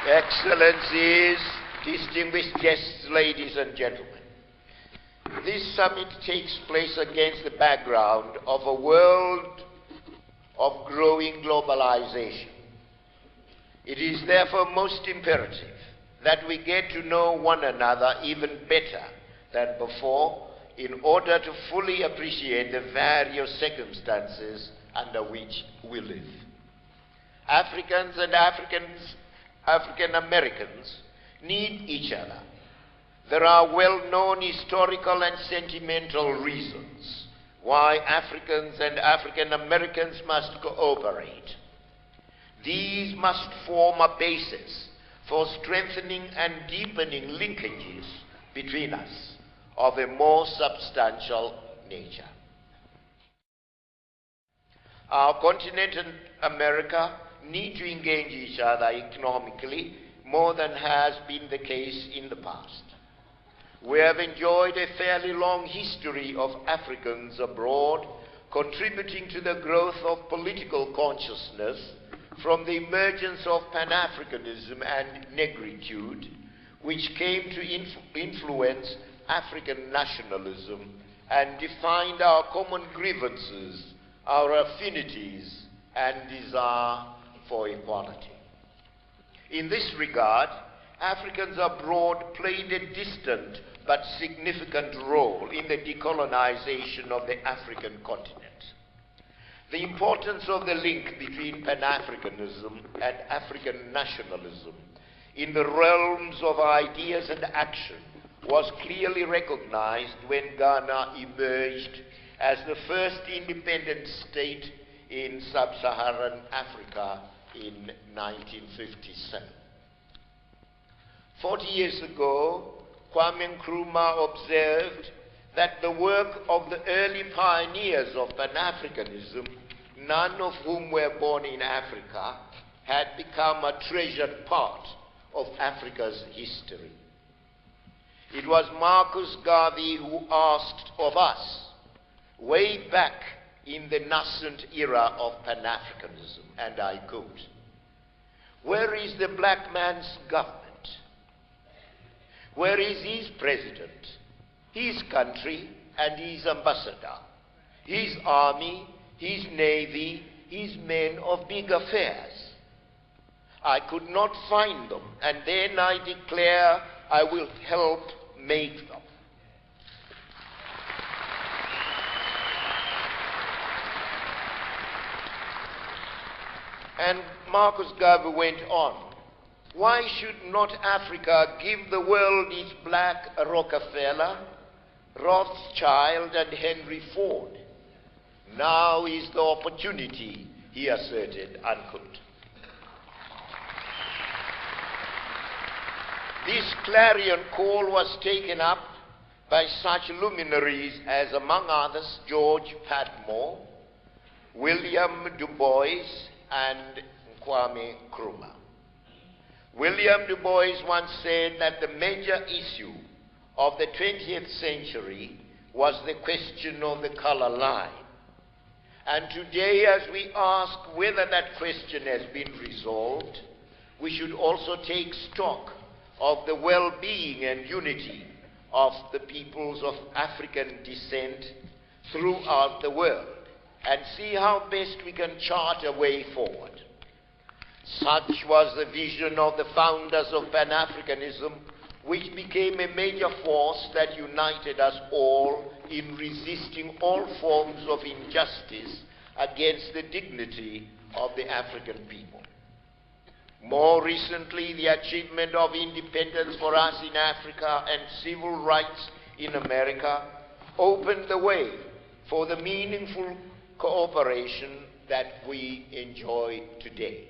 Excellencies, distinguished guests, ladies and gentlemen. This summit takes place against the background of a world of growing globalization. It is therefore most imperative that we get to know one another even better than before in order to fully appreciate the various circumstances under which we live. Africans and African Americans need each other. There are well-known historical and sentimental reasons why Africans and African Americans must cooperate. These must form a basis for strengthening and deepening linkages between us of a more substantial nature. Our continent and America need to engage each other economically more than has been the case in the past. We have enjoyed a fairly long history of Africans abroad contributing to the growth of political consciousness from the emergence of Pan-Africanism and negritude, which came to influence African nationalism and defined our common grievances, our affinities, and desire for equality. In this regard, Africans abroad played a distant but significant role in the decolonization of the African continent. The importance of the link between Pan-Africanism and African nationalism in the realms of ideas and action was clearly recognized when Ghana emerged as the first independent state in sub-Saharan Africa in 1957. 40 years ago, Kwame Nkrumah observed that the work of the early pioneers of Pan-Africanism, none of whom were born in Africa, had become a treasured part of Africa's history. It was Marcus Garvey who asked of us, way back in the nascent era of Pan-Africanism, and I quote, "Where is the black man's government? Where is his president, his country, and his ambassador, his army, his navy, his men of big affairs? I could not find them, and then I declare I will help make them." And Marcus Garvey went on, "Why should not Africa give the world its black Rockefeller, Rothschild, and Henry Ford? Now is the opportunity," he asserted, unquote. This clarion call was taken up by such luminaries as, among others, George Padmore, William Du Bois, and Kwame Nkrumah. William Du Bois once said that the major issue of the 20th century was the question of the color line. And today, as we ask whether that question has been resolved, we should also take stock of the well-being and unity of the peoples of African descent throughout the world and see how best we can chart a way forward. Such was the vision of the founders of Pan-Africanism, which became a major force that united us all in resisting all forms of injustice against the dignity of the African people. More recently, the achievement of independence for us in Africa and civil rights in America opened the way for the meaningful cooperation that we enjoy today.